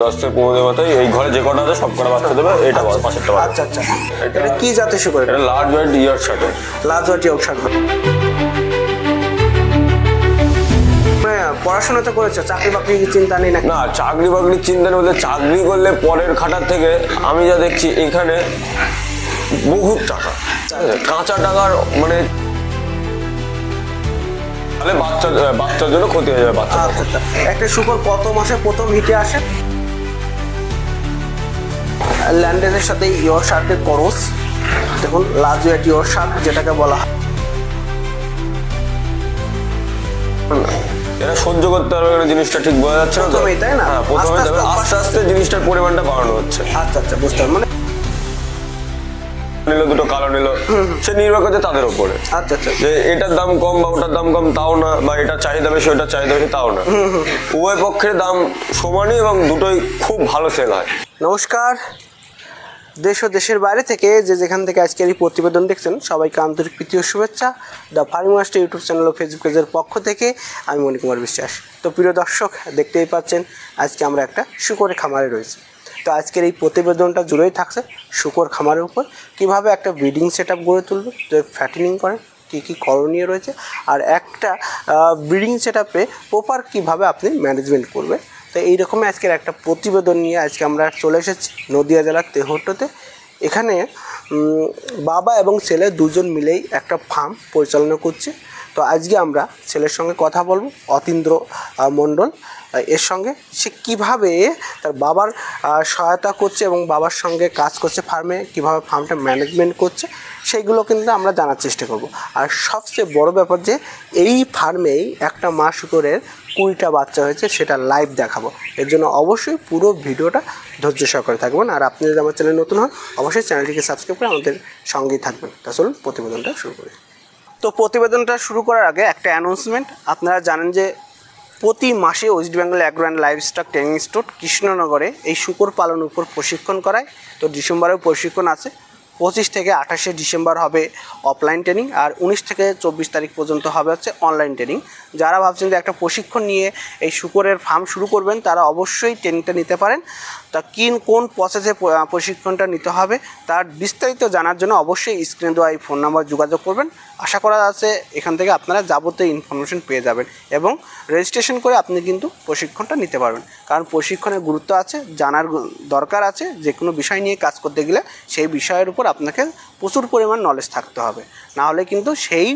10 থেকে 15 দিনের মাথায় এই ঘরে যে কটা আছে সব কটা বাচ্চা দেবে। এটা পাশেরটা। আচ্ছা আচ্ছা, এটা কি জাতের শুকর? এটা large white Yorkshire. Large white Yorkshire. পড়াশোনাতে করেছো, চাকরি বাকরি চিন্তা নেই না? না, চাকরি বাকরির চিন্তা নেই বলতে চাকরি করলে পরের খাটার থেকে আমি যা দেখছি এখানে বহুত টাকা, কাঁচা টাকার মানে তাহলে বাচ্চার জন্য ক্ষতি হয়ে যাবে। বাচ্চা আচ্ছা আচ্ছা, একটা শুকর কত মাসে প্রথম হিটে আসে? ল্যান্ডেনের সাথে ইয়র্কশায়ারের ক্রস, দেখুন লার্জ হোয়াইট ইয়র্কশায়ার যেটাকে বলা হয়। এরা সহ্য করতে পারবে না জিনিসটা, ঠিক বোঝা যাচ্ছে না তো? তাই না? হ্যাঁ, প্রথমে যাবে, আস্তে আস্তে জিনিসটার পরিমাণটা বাড়ানো হচ্ছে। আচ্ছা আচ্ছা, বুঝতে পারলাম। মানে নিল দুটো কালো নিল, সে নির্ভর করছে তাদের উপরে। আচ্ছা আচ্ছা, যে এটার দাম কম বা ওটার দাম কম তাও না, বা এটা চাহিদা বেশি ওটার চাহিদা বেশি তাও না, উভয় পক্ষের দাম সমানই এবং দুটোই খুব ভালো সেল হয়। নমস্কার, দেশ ও দেশের বাইরে থেকে যে যেখান থেকে আজকের এই প্রতিবেদন দেখছেন সবাইকে আন্তরিক প্রীতি ও শুভেচ্ছা। The farming master YouTube channel ও ফেসবুক পেজের পক্ষ থেকে আমি মণিকুমার বিশ্বাস। তো প্রিয় দর্শক, দেখতেই পাচ্ছেন আজকে আমরা একটা শুকরের খামারে রয়েছি। তো আজকের এই প্রতিবেদনটা জুড়েই থাকছে শুকর খামারের উপর, কীভাবে একটা ব্রিডিং সেট আপ গড়ে তুলবে, ফ্যাটেনিং করে কী কী করণীয় রয়েছে, আর একটা ব্রিডিং সেট আপে প্রপার কীভাবে আপনি ম্যানেজমেন্ট করবে। তো এইরকমই আজকের একটা প্রতিবেদন নিয়ে আজকে আমরা চলে এসেছি নদিয়া জেলার তেহট্টতে। এখানে বাবা এবং ছেলে দুজন মিলেই একটা ফার্ম পরিচালনা করছে। তো আজকে আমরা ছেলের সঙ্গে কথা বলবো, অতীন্দ্র মণ্ডল। এর সঙ্গে সে কীভাবে তার বাবার সহায়তা করছে এবং বাবার সঙ্গে কাজ করছে ফার্মে, কীভাবে ফার্মটা ম্যানেজমেন্ট করছে সেইগুলো কিন্তু আমরা জানার চেষ্টা করব। আর সবচেয়ে বড় ব্যাপার যে এই ফার্মেই একটা মা শুকরের 20টা বাচ্চা হয়েছে, সেটা লাইভ দেখাবো। এর জন্য অবশ্যই পুরো ভিডিওটা ধৈর্য সহকারে থাকবেন। আর আপনি যদি আমার চ্যানেল নতুন হন অবশ্যই চ্যানেলটিকে সাবস্ক্রাইব করে আমাদের সঙ্গেই থাকবেন। তা চলুন প্রতিবেদনটা শুরু করি। তো প্রতিবেদনটা শুরু করার আগে একটা অ্যানাউন্সমেন্ট। আপনারা জানেন যে প্রতি মাসে West Bengal agro and livestock training institute কৃষ্ণনগরে এই শুকর পালনের উপর প্রশিক্ষণ করায়। তো ডিসেম্বরেও প্রশিক্ষণ আছে। 25 থেকে 28শে ডিসেম্বর হবে অফলাইন ট্রেনিং, আর 19 থেকে 24 তারিখ পর্যন্ত হবে হচ্ছে অনলাইন ট্রেনিং। যারা ভাবছেন যে একটা প্রশিক্ষণ নিয়ে এই শুকরের ফার্ম শুরু করবেন তারা অবশ্যই ট্রেনিংটা নিতে পারেন। তা কোন প্রসেসে প্রশিক্ষণটা নিতে হবে তার বিস্তারিত জানার জন্য অবশ্যই স্ক্রিনে দেওয়া এই ফোন নাম্বার যোগাযোগ করবেন। আশা করা যাচ্ছে এখান থেকে আপনারা যাবতীয় ইনফরমেশন পেয়ে যাবেন এবং রেজিস্ট্রেশন করে আপনি কিন্তু প্রশিক্ষণটা নিতে পারবেন। কারণ প্রশিক্ষণের গুরুত্ব আছে, জানার দরকার আছে। যে কোনো বিষয় নিয়ে কাজ করতে গেলে সেই বিষয়ের উপর আপনাকে প্রচুর পরিমাণ নলেজ থাকতে হবে, না হলে কিন্তু সেই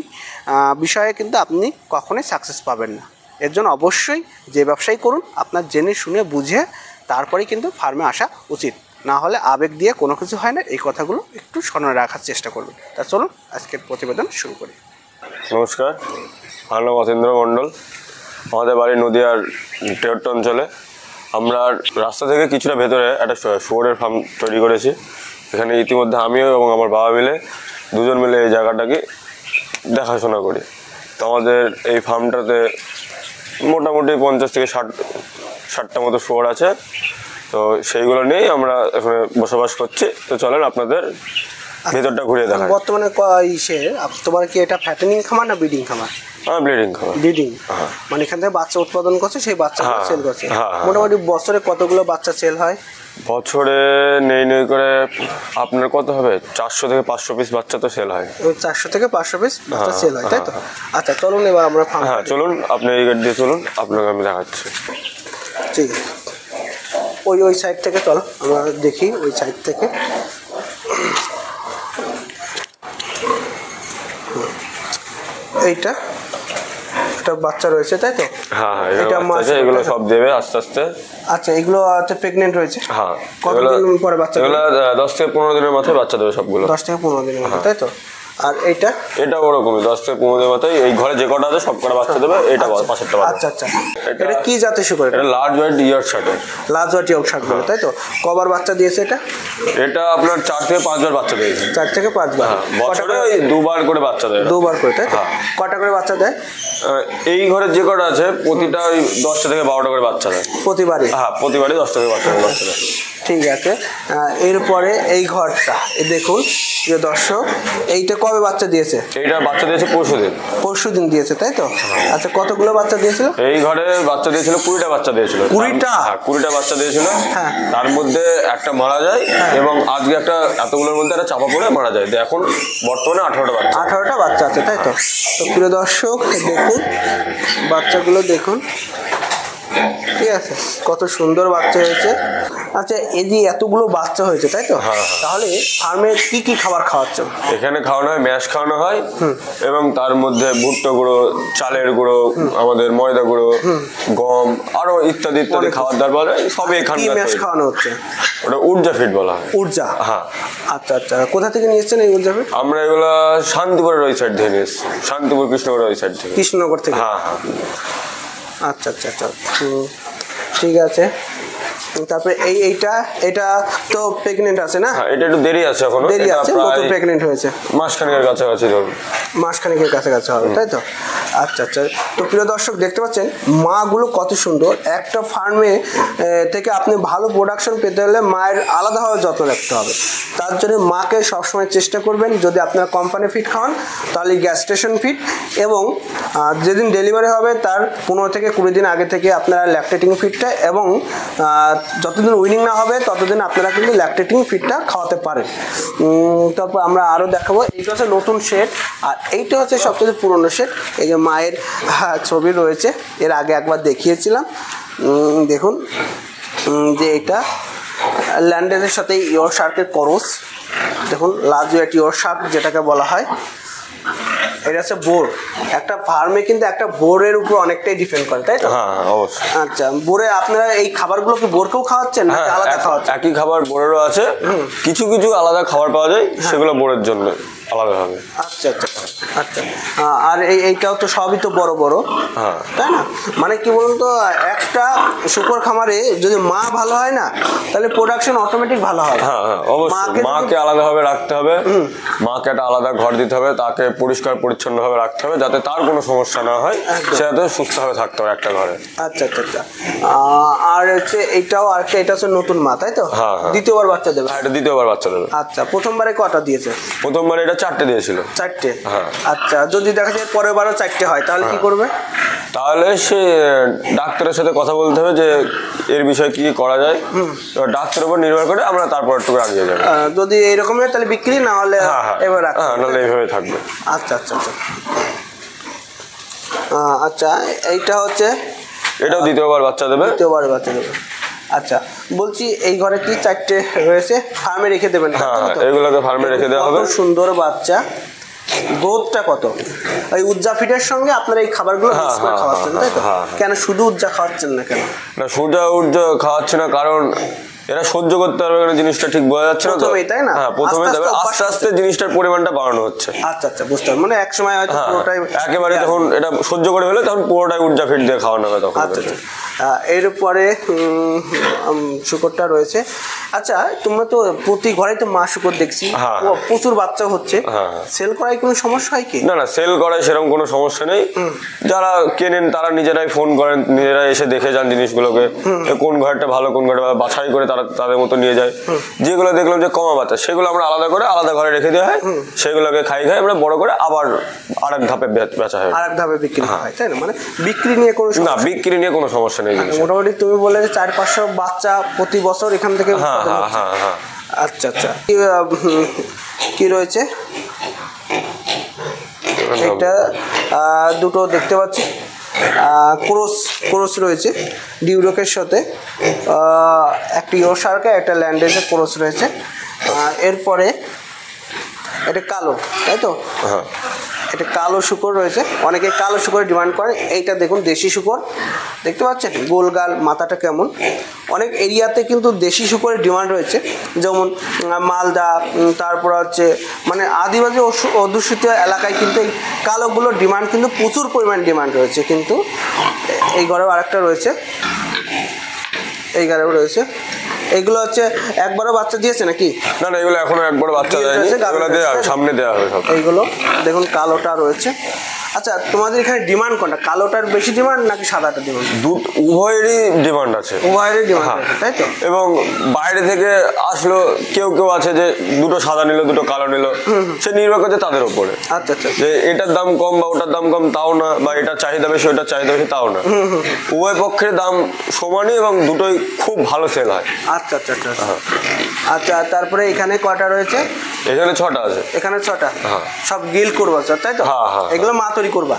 বিষয়ে কিন্তু আপনি কখনোই সাকসেস পাবেন না। এর জন্য অবশ্যই যে ব্যবসায়ী করুন আপনার জেনে শুনে বুঝে তারপরেই কিন্তু ফার্মে আসা উচিত, না হলে আবেগ দিয়ে কোনো কিছু হয় না। এই কথাগুলো একটু স্মরণে রাখার চেষ্টা করবেন। তা চলুন আজকের প্রতিবেদন শুরু করি। নমস্কার, আমার নাম অতীন্দ্র মণ্ডল। আমাদের বাড়ি নদিয়ার তেহট্ট অঞ্চলে। আমরা রাস্তা থেকে কিছুটা ভেতরে একটা শুয়োরের ফার্ম তৈরি করেছি। এখানে ইতিমধ্যে আমিও এবং আমার বাবা মিলে দুজন মিলে এই জায়গাটাকে দেখাশোনা করি। তো আমাদের এই ফার্মটাতে মোটামুটি 50 থেকে 60টা মতো শুয়োর আছে। তো সেইগুলো নিয়েই আমরা এখানে বসবাস করছি। তো চলেন আপনাদের ভেতরটা ঘুরিয়ে দেখাই। বর্তমানে তোমার কি এটা ফ্যাটেনিং খামার না ব্রিডিং খামার? ব্রিডিং খামার। ব্রিডিং মানে এখান থেকে বাচ্চা উৎপাদন করছে, সেই বাচ্চাগুলো সেল করছে। মোটামুটি বছরে কতগুলো বাচ্চা সেল হয়? বছরে নেই করে আপনার কত হবে, 400 থেকে 500 পিস বাচ্চা তো সেল হয়। 400 থেকে 500 পিস বাচ্চা সেল হয়, তাই তো? আচ্ছা চলুন এবার আমরা চলুন, আপনি এই গেট দিয়ে চলুন, আপনাকে আমি দেখাচ্ছি। ঠিক আছে, ওই সাইড থেকে চলো আমরা দেখি, ওই সাইড থেকে। এইটা একটা বাচ্চা রয়েছে, তাই তো? হ্যাঁ, এটা এগুলো সব দেবে আস্তে আস্তে। আচ্ছা, এগুলো প্রেগনেন্ট রয়েছে? হ্যাঁ। কতদিন পরে বাচ্চা? এগুলো 10 থেকে 15 দিনের মাথায় বাচ্চা দেবে সবগুলো। 10 থেকে 15 দিনের মধ্যে, তাই তো? আর এটা ওরকমই 10 থেকে 15 দিনের মাথায় এই ঘরে যে কটা আছে সব কটা বাচ্চা দেবে। এটা পাশেরটা। আচ্ছা আচ্ছা, এটা কি জাতের শুকর? এটা large white Yorkshire. Large white Yorkshire, তাই তো? কবার বাচ্চা দিয়েছে এটা? এটা আপনার 4 থেকে 5 বার বাচ্চা দিয়েছে। 4 থেকে 5 বার? বছরে 2 বার করে বাচ্চা দেয়। 2 বার করে, তাই তো? কটা করে বাচ্চা দেয়? এই ঘরে যে কটা আছে প্রতিটা ওই 10টা থেকে 12টা করে বাচ্চা দেয় প্রতিবারই? হ্যাঁ, প্রতিবারই 10টা থেকে 12টা করে বাচ্চা দেয়। ঠিক আছে। এরপরে এই ঘরটা দেখুন প্রিয় দর্শক, এইটা কবে বাচ্চা দিয়েছে? এইটা বাচ্চা দিয়েছে পরশুদিন দিয়েছে, তাই তো? আচ্ছা, কতগুলো বাচ্চা দিয়েছিল? এই ঘরে বাচ্চা দিয়েছিল 20টা বাচ্চা দিয়েছিল। 20টা বাচ্চা দিয়েছিল। হ্যাঁ, তার মধ্যে একটা মারা যায় এবং আজকে একটা এতগুলোর মধ্যে একটা চাপা পড়ে মারা যায়। এখন বর্তমানে 18টা বাচ্চা আছে, তাই তো? তো প্রিয় দর্শক দেখুন বাচ্চাগুলো দেখুন, ঠিক আছে, কত সুন্দর বাচ্চা হয়েছে। আচ্ছা, এই যে এতগুলো বাচ্চা হয়েছে, তাই তো? তাহলে ফার্মে কি কি খাবার খাওয়াচ্ছ? এখানে খাওয়ানো হয় ম্যাশ খাওয়ানো হয় এবং তার মধ্যে ভুট্টো গুঁড়ো, চালের গুঁড়ো, আমাদের ময়দা গুঁড়ো, গম, আরো ইত্যাদি ইত্যাদি খাবার দাবার বলে সবই এখানে। ম্যাশ খাওয়ানো হচ্ছে? ওটা ঊর্জা ফিড বলা হয়। ঊর্জা? হ্যাঁ। আচ্ছা আচ্ছা, কোথা থেকে নিয়েছেন এই ঊর্জা ফিড? আমরা এগুলো শান্তিপুরের ওই সাইড থেকে নিয়েছি, শান্তিপুর কৃষ্ণনগরের ওই সাইড থেকে। কৃষ্ণনগর থেকে? হ্যাঁ হ্যাঁ। আচ্ছা আচ্ছা আচ্ছা, ঠিক আছে। তারপরে এটা তো প্রেগনেন্ট আছে না? হ্যাঁ, এটা একটু দেরি আছে, এখনো দেরি আছে, কত প্রেগনেন্ট হয়েছে? মাসখানেকের কাছাকাছি ধরুন। মাসখানেকের কাছাকাছি হবে, তাই তো? আচ্ছা আচ্ছা। তো প্রিয় দর্শক দেখতে পাচ্ছেন মাগুলো কত সুন্দর। একটা ফার্মে থেকে আপনি ভালো প্রোডাকশন পেতে হলে মায়ের আলাদাভাবে যত্ন রাখতে হবে। তার জন্য মাকে সবসময় চেষ্টা করবেন, যদি আপনারা কোম্পানি ফিড খাওয়ান তাহলে গ্যাস্ট্রেশন ফিড, এবং যেদিন ডেলিভারি হবে তার 15 থেকে 20 দিন আগে থেকে আপনারা ল্যাকটেটিং ফিডটা, এবং যতদিন উইনিং না হবে ততদিন আপনারা কিন্তু ল্যাকটেটিং ফিডটা খাওয়াতে পারেন। তারপর আমরা আরও দেখাবো, এইটা হচ্ছে নতুন শেড, আর এইটা হচ্ছে সবচেয়ে পুরনো শেড। এই যে মায়ের ছবি রয়েছে, এর আগে একবার দেখিয়েছিলাম। দেখুন যে এটা ল্যান্ডেজের সাথে ইয়র্কশায়ারের করস, দেখুন লাজুয়েট ইয়র্কশায়ার যেটাকে বলা হয়। এটা হচ্ছে বোর। একটা ফার্মে কিন্তু একটা বোরের উপর অনেকটাই ডিপেন্ড করে, তাই তো? হ্যাঁ অবশ্যই। আচ্ছা, বোরে আপনারা এই খাবারগুলো কি বোরকেও খাওয়াচ্ছেন না আলাদা খাওয়াচ্ছেন? একই খাবার বোরেরও আছে, কিছু কিছু আলাদা খাবার পাওয়া যায়, সেগুলো বোরের জন্য আলাদা হবে। আচ্ছা আচ্ছা আচ্ছা। আর এইটাও তো সবই তো বড় বড়, তাই না? মানে কি বলুন তো, একটা শুকর খামারে যদি মা ভালো হয় না তাহলে প্রোডাকশন অটোমেটিক ভালো হবে। হ্যাঁ অবশ্যই, মাকে আলাদাভাবে রাখতে হবে, মাকে একটা আলাদা ঘর দিতে হবে, তাকে পরিষ্কার পরিচ্ছন্নভাবে রাখতে হবে যাতে তার কোনো সমস্যা না হয়, সে যাতে সুস্থভাবে থাকতে হবে একটা ঘরে। আচ্ছা আচ্ছা আচ্ছা। আর হচ্ছে এইটাও আর এটা হচ্ছে নতুন মা, তাই তো? হ্যাঁ। দ্বিতীয়বার বাচ্চা দেবে? হ্যাঁ, এটা দ্বিতীয়বার বাচ্চা দেবে। আচ্ছা, প্রথমবারে কটা দিয়েছে? প্রথমবারে এটা 4টে দিয়েছিল। 4টে? হ্যাঁ। আচ্ছা, যদি দেখা যায় পরের বারও 4টে হয় তাহলে কি করবে? তাহলে সে ডাক্তারের সাথে কথা বলতে হবে যে এর বিষয়ে কি করা যায়। ডাক্তারের উপর নির্ভর করে আমরা তারপর একটু আগিয়ে যাবো। যদি এইরকম হয় তাহলে বিক্রি, না হলে এবার নাহলে এইভাবে থাকবে। আচ্ছা আচ্ছা আচ্ছা আচ্ছা। এইটা হচ্ছে, এটাও দ্বিতীয়বার বাচ্চা দেবে। আচ্ছা, বলছি এই ঘরে কি 4টে রয়েছে? ফার্মে রেখে দেবেন? হ্যাঁ, এগুলোকে ফার্মে রেখে দেওয়া হবে। সুন্দর বাচ্চা। গ্রোথটা কত? ওই উজ্জা ফিডের সঙ্গে আপনারা এই খাবারগুলো মিক্স করে খাওয়াচ্ছেন, তাই তো? কেন শুধু উজ্জা খাওয়াচ্ছেন না কেন? না, উজ্জা খাওয়াচ্ছে না কারণ এরা সহ্য করতে পারবে না, জিনিসটা ঠিক বোঝা যাচ্ছে না তো, তাই না? হ্যাঁ, প্রথমে আস্তে আস্তে জিনিসটার পরিমাণটা বাড়ানো হচ্ছে। আচ্ছা আচ্ছা, বুঝতে পারলাম। মানে এক সময় হয়তো পুরোটাই একেবারে যখন এটা সহ্য করে ফেলে তখন পুরোটাই উজ্জা ফিড দিয়ে খাওয়ানো হবে তখন। আচ্ছা আচ্ছা। এরপরে শুকরটা রয়েছে। আচ্ছা, তোমরা তো প্রতি ঘরে তো মা শুকর দেখছি, প্রচুর বাচ্চা হচ্ছে, সেল করায় কোনো সমস্যা হয় কি? না, সেল করায় সেরকম কোনো সমস্যা নেই। যারা কেনেন তারা নিজেরাই ফোন করেন, নিজেরাই এসে দেখে যান জিনিসগুলোকে, কোন ঘরটা ভালো কোন ঘরটা বাছাই করে তারা তাদের মতো নিয়ে যায়। যেগুলো দেখলাম যে কমা বাচ্চা, সেগুলো আমরা আলাদা করে আলাদা ঘরে রেখে দেওয়া হয়, সেগুলোকে খাই আমরা বড় করে আবার আরেক ধাপে বেচা হয়, আরেক ধাপে বিক্রি হয়, তাই না? মানে বিক্রি নিয়ে কোনো না, বিক্রি নিয়ে কোনো সমস্যা নেই। মোটামুটি তুমি বলে যে 400-500 বাচ্চা প্রতি বছর এখান থেকে। আচ্ছা আচ্ছা। কি রয়েছে? এটা দুটো দেখতে পাচ্ছি ক্রস রয়েছে ডিউরকের সাথে, একটা ইয়র্কশায়ার, একটা ল্যান্ডেজের ক্রস রয়েছে। এরপরে এটা কালো, তাই তো? এটা কালো শুকর রয়েছে, অনেকে কালো শুকরের ডিমান্ড করে। এইটা দেখুন দেশি শুকর, দেখতে পাচ্ছেন গোলগাল, মাথাটা কেমন। অনেক এরিয়াতে কিন্তু দেশি শুকরের ডিমান্ড রয়েছে, যেমন মালদা, তারপর হচ্ছে মানে আদিবাসী অধ্যুষিত এলাকায় কিন্তু এই কালোগুলোর ডিমান্ড কিন্তু প্রচুর পরিমাণ ডিমান্ড রয়েছে। কিন্তু এই ঘরেও আরেকটা রয়েছে, এই ঘরেও রয়েছে। এইগুলো হচ্ছে একবারও বাচ্চা দিয়েছে নাকি? না, এগুলো এখনো একবারও বাচ্চা দেয়নি, সামনে দেওয়া হবে সব। এইগুলো দেখুন কালোটা রয়েছে। আচ্ছা, তোমাদের এখানে ডিমান্ড কোনটা, কালোটার বেশি ডিমান্ড নাকি সাদাটা ডিমান্ড? উভয়েরই ডিমান্ড আছে। উভয়েরই ডিমান্ড আছে, তাই তো? এবং বাইরে থেকে আসলো কেউ কেউ আছে যে দুটো সাদা নিল দুটো কালো নিল, সে নির্ভর করছে তাদের উপরে। আচ্ছা আচ্ছা, যে এটার দাম কম বা ওটার দাম কম তাও না, বা এটার চাহিদা বেশি ওটার চাহিদা বেশি তাও না, উভয় পক্ষের দাম সমানই এবং দুটোই খুব ভালো সেল হয়। আচ্ছা আচ্ছা আচ্ছা আচ্ছা। তারপরে এখানে কটা রয়েছে? এখানে 6টা আছে। এখানে 6টা, সব গিল করবো তাই তো? এগুলো মা তৈরি করবা?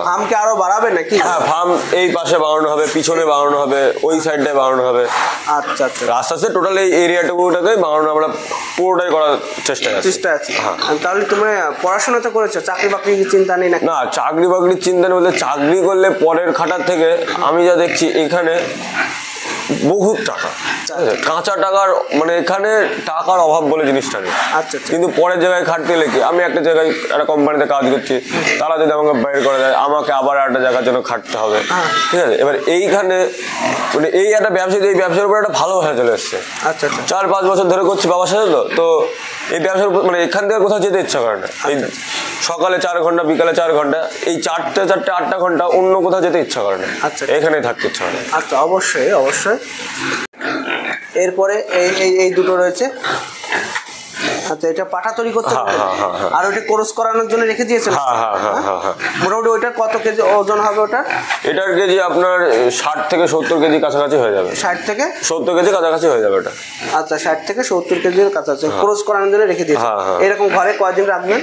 ফার্মকে আরো বাড়াবে নাকি? হ্যাঁ, ফার্ম এই পাশে বাড়ানো হবে, পিছনে বাড়ানো হবে, ওই সাইডটায় বাড়ানো হবে। আচ্ছা আচ্ছা, আস্তে আস্তে টোটাল এই এরিয়াটুকুটাকে বাড়ানো আমরা পুরোটাই করার চেষ্টা আছে। তাহলে তুমি পড়াশোনা তো করেছো, চাকরি বাকরির চিন্তা নেই নাকি? না, চাকরি বাকরির চিন্তা নেই বলতে চাকরি করলে পরের খাটার থেকে আমি যা দেখছি এখানে বহুত টাকা, কাঁচা টাকার, মানে এখানে টাকার অভাব বলে জিনিসটা নেই। আচ্ছা, কিন্তু পরের জায়গায় খাটতে গেলে কি, আমি একটা জায়গায় একটা কোম্পানিতে কাজ করছি, তারা যদি আমাকে বাইর করে দেয় আমাকে আবার একটা জায়গার জন্য খাটতে হবে, ঠিক আছে? এবার এইখানে মানে এই একটা ব্যবসা, এই ব্যবসার উপর একটা ভালো ভাষা চলে এসছে। আচ্ছা আচ্ছা, 4-5 বছর ধরে করছি বাবার সাথে, তো এই ব্যবসার উপর মানে এখান থেকে কোথাও যেতে ইচ্ছা করে না। এই সকালে 4 ঘন্টা, বিকালে 4 ঘন্টা, এই 4-8 ঘন্টা অন্য কোথাও যেতে ইচ্ছা করে না, এখানেই থাকতে ইচ্ছা করে। আচ্ছা, অবশ্যই অবশ্যই। এরপরে এই দুটো রয়েছে। আচ্ছা, এটা পাঠা তৈরি করতে হবে, আর ওটা কোর্স করানোর জন্য রেখে দিয়েছেন? মোটামুটি ওইটার কত কেজি ওজন হবে ওটা? এটার কেজি আপনার 60 থেকে 70 কেজি কাছাকাছি হয়ে যাবে। 60 থেকে 70 কেজি কাছাকাছি হয়ে যাবে ওটা। আচ্ছা, 60 থেকে 70 কেজির কাছাকাছি কোর্স করানোর জন্য রেখে দিয়েছেন। এরকম ঘরে কয়দিন রাখবেন?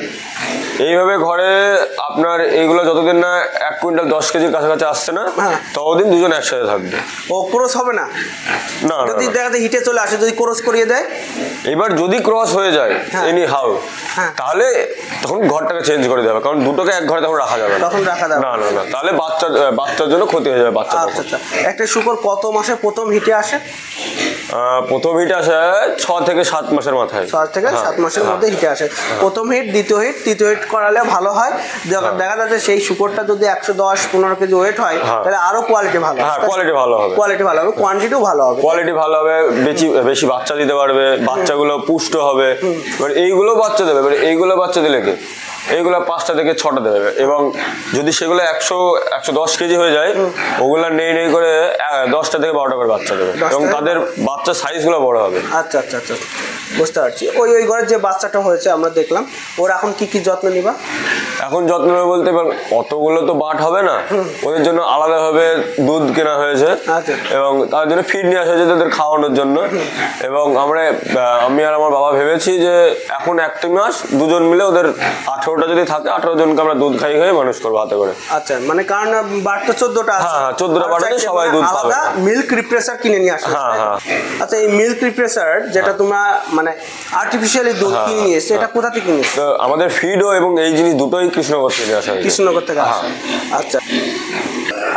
এইভাবে ঘরে আপনার এইগুলো যতদিন না 1 কুইন্টাল 10 কেজির কাছাকাছি আসছে না, ততদিন দুজন একসাথে থাকবে। ও ক্রস হবে না? না, যদি দেখাতে হিটে চলে আসে, যদি ক্রস করিয়ে দেয়? এবার যদি ক্রস হয়ে যায় এনি হাউ, তাহলে তখন ঘরটাকে চেঞ্জ করে দেবে, কারণ দুটোকে এক ঘরে তখন রাখা যাবে না। তখন রাখা যাবে না, তাহলে বাচ্চার জন্য ক্ষতি হয়ে যাবে বাচ্চা। আচ্ছা আচ্ছা। একটা শূকর কত মাসে প্রথম হিটে আসে? প্রথম হিট আসে 6 থেকে 7 মাসের মাথায়। 6 থেকে 7 মাসের মধ্যে হিটে আসে প্রথম হিট, দ্বিতীয় হিট, তৃতীয় হিট করালে ভালো হয়। দেখা যাচ্ছে সেই শূকরটা যদি 110-15 কেজি ওয়েট হয়, তাহলে আরো কোয়ালিটি ভালো হবে। কোয়ালিটি ভালো হবে, কোয়ান্টিটিও ভালো হবে, কোয়ালিটি ভালো হবে, বেশি বাচ্চা দিতে পারবে, বাচ্চাগুলো পুষ্ট হবে। এবার এইগুলো বাচ্চা দেবে, এবার এইগুলো বাচ্চা দিলে কি, এইগুলো 5টা থেকে 6টা দেবে। এবং যদি সেগুলো 110 কেজি হয়ে যায়, ওগুলো নেই করে 10টা থেকে 12টা করে বাচ্চা দেবে, এবং তাদের বাচ্চা সাইজগুলো বড় হবে। আচ্ছা আচ্ছা আচ্ছা, বুঝতে পারছি। ওই ঘরের যে বাচ্চাটা হয়েছে আমরা দেখলাম, ওর এখন কি যত্ন নিবা? এখন যত্ন নেবে বলতে অতগুলো তো বাট হবে না, ওদের জন্য আলাদাভাবে দুধ কেনা হয়েছে, এবং তার জন্য ফিড নিয়ে আসা হয়েছে তাদের খাওয়ানোর জন্য। এবং আমি আর আমার বাবা ভেবেছি যে এখন 1 মাস দুজন মিলে ওদের 18টা যদি থাকে, 18 জনকে আমরা দুধ খাইয়ে মনুষ করবো হাতে করে। আচ্ছা, মানে কারণ বাট তো 14টা আছে। 14টা বাট আছে, সবাই দুধ পাবে। মিল্ক রিপ্রেসার কিনে নিয়ে আসবে। আচ্ছা, এই মিল্ক রিপ্রেসার যেটা তোমরা মানে আর্টিফিশিয়ালি দুধ কিনে নিয়ে এসেছো, এটা কোথা থেকে কিনে এসেছো? আমাদের ফিডও এবং এই জিনিস দুটোই কৃষ্ণনগর থেকে আসা হয়েছে। কৃষ্ণনগর থেকে আসে। আচ্ছা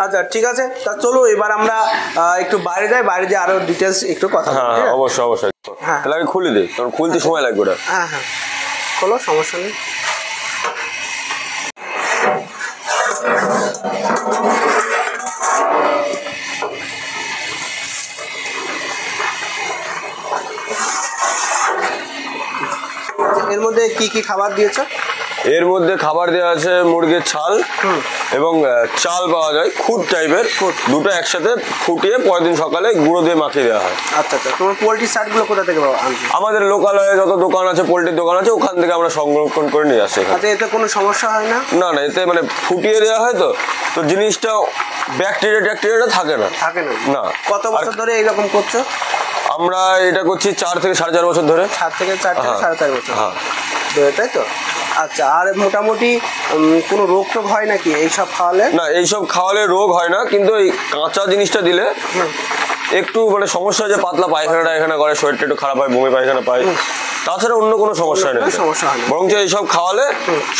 আচ্ছা, ঠিক আছে। তা চলো এবার আমরা একটু বাইরে যাই, বাইরে যেয়ে আরো ডিটেলস একটু কথা বলি। অবশ্যই অবশ্যই। তাহলে আমি খুলে দিই, তোর খুলতে সময় লাগবে ওটা। হ্যাঁ, খোলো, সমস্যা নেই। এর মধ্যে কি কি খাবার দিয়েছো? এর মধ্যে খাবার দেওয়া আছে মুরগির ছাল এবং চাল পাওয়া যায়, খুদ টাইপের, দুটো একসাথে ফুটিয়ে পরের দিন সকালে গুঁড়ো দিয়ে মাখিয়ে দেওয়া হয়। আচ্ছা আচ্ছা। তোমার পোল্ট্রি সারগুলো কোথা থেকে আনছো? আমাদের লোকালয়ে যত দোকান আছে, পোল্ট্রির দোকান আছে, ওখান থেকে আমরা সংরক্ষণ করে নিয়ে আসি। আচ্ছা, এতে কোনো সমস্যা হয় না? না, এতে মানে ফুটিয়ে দেওয়া হয় তো জিনিসটা ব্যাকটেরিয়া থাকে না। না। কত বছর ধরে এইরকম করছো? আমরা এটা করছি 4 থেকে 4.5 বছর ধরে। 4 থেকে 4.5 বছর ধরে, তাই তো? আচ্ছা, আর মোটামুটি কোনো রোগ টোগ হয় নাকি এইসব খাওয়ালে? না, এইসব খাওয়ালে রোগ হয় না, কিন্তু এই কাঁচা জিনিসটা দিলে একটু মানে সমস্যা হয়, যে পাতলা পায়খানা করে, শরীরটা একটু খারাপ হয়, বমি পায়খানা পায়। তাছাড়া অন্য কোনো সমস্যা নেই, সমস্যা হয় না। বরং এইসব খাওয়ালে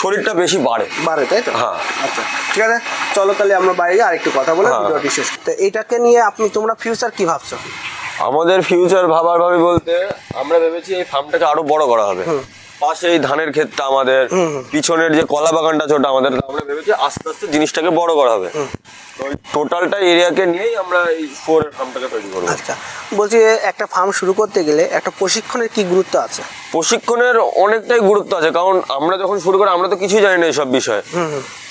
শরীরটা বেশি বাড়ে, তাই তো? আচ্ছা, ঠিক আছে। চলো তাহলে আমরা বাইরে আর একটু কথা বলে ভিডিওটি শেষ। তো এটাকে নিয়ে তোমরা ফিউচার কি ভাবছো? আমাদের ফিউচার ভাবি বলতে আমরা ভেবেছি এই ফার্মটাকে আরো বড় করা হবে। পাশে এই ধানের ক্ষেতটা আমাদের, পিছনের যে কলা বাগানটা ছোট আমাদের, আমরা ভেবেছি আস্তে আস্তে জিনিসটাকে বড় করা হবে। তো টোটালটা এরিয়াকে নিয়েই আমরা এই শুয়োরের ফার্মটাকে তৈরি করবো। আচ্ছা, বলছি একটা ফার্ম শুরু করতে গেলে একটা প্রশিক্ষণের কি গুরুত্ব আছে? প্রশিক্ষণের অনেকটাই গুরুত্ব আছে, কারণ আমরা যখন শুরু করি আমরা তো কিছুই জানি না এইসব বিষয়ে।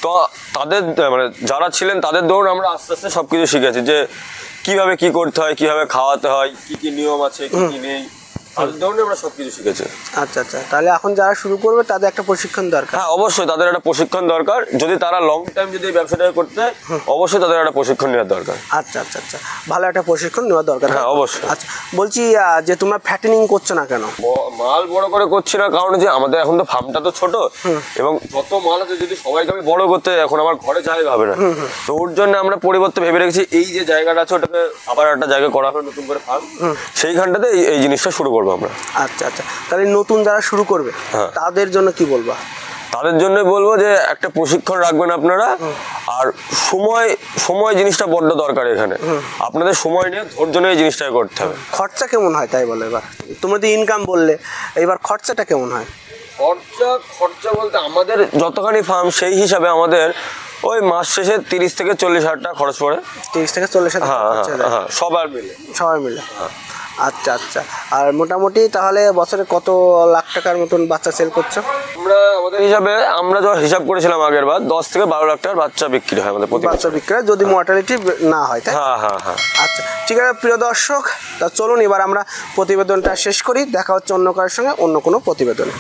তো তাদের মানে যারা ছিলেন তাদের দৌড় আমরা আস্তে আস্তে সবকিছু শিখেছি, যে কিভাবে কি করতে হয়, কিভাবে খাওয়াতে হয়, কি কি নিয়ম আছে, কি কি নেই, তাদের দৌড়ে আমরা সবকিছু শিখেছি। আচ্ছা আচ্ছা, তাহলে এখন যারা শুরু করবে তাদের একটা প্রশিক্ষণ দরকার। হ্যাঁ অবশ্যই তাদের একটা প্রশিক্ষণ দরকার, যদি তারা লং টাইম যদি এই ব্যবসাটা করতে হয় অবশ্যই তাদের একটা প্রশিক্ষণ নেওয়ার দরকার। আচ্ছা আচ্ছা আচ্ছা, ভালো একটা প্রশিক্ষণ নেওয়া দরকার। হ্যাঁ অবশ্যই। আচ্ছা বলছি যে তোমরা ফ্যাটেনিং করছো না কেন? মাল বড় করে করছি না, কারণ যে আমাদের এখন তো ফার্মটা তো ছোট, এবং যত মাল আছে যদি সবাইকে আমি বড় করতে যাই এখন আমার ঘরে জায়গা হবে না। তো ওর জন্য আমরা পরিবর্তে ভেবে রেখেছি এই যে জায়গাটা আছে ওটাকে আবার একটা জায়গা করা হবে নতুন করে ফার্ম, সেইখানটাতে এই জিনিসটা শুরু করবো আমরা। আচ্ছা আচ্ছা, তাহলে নতুন যারা শুরু করবে তাদের জন্য কি বলবা? তাদের জন্য বলবো যে একটা প্রশিক্ষণ রাখবেন আপনারা, আর সময় সময় জিনিসটা বড্ড দরকার এখানে। আপনাদের সময় নিয়ে ধৈর্য নিয়ে এই জিনিসটাই করতে হবে। খরচা কেমন হয় তাই বলো এবার? তোমরা তো ইনকাম বললে, এবার খরচাটা কেমন হয়? খরচা বলতে আমাদের যতখানি ফার্ম সেই হিসাবে আমাদের ওই মাস শেষে 30 থেকে 40 হাজার টাকা খরচ পড়ে। 30 থেকে 40 হাজার? হ্যাঁ সবার মিলে। সবাই মিলে? আচ্ছা আচ্ছা, আর মোটামুটি তাহলে বছরে কত লাখ টাকার মতন বাচ্চা সেল করছো? আমরা আমাদের হিসাবে আমরা যখন হিসাব করেছিলাম আগের বার 10 থেকে 12 লাখ টাকার বাচ্চা বিক্রি হয় আমাদের প্রতি বাচ্চা বিক্রি হয়, যদি মর্টালিটি না হয়, তাই? হ্যাঁ। আচ্ছা ঠিক আছে প্রিয় দর্শক, তা চলুন এবার আমরা প্রতিবেদনটা শেষ করি। দেখা হচ্ছে অন্য কারোর সঙ্গে অন্য কোনো প্রতিবেদনে।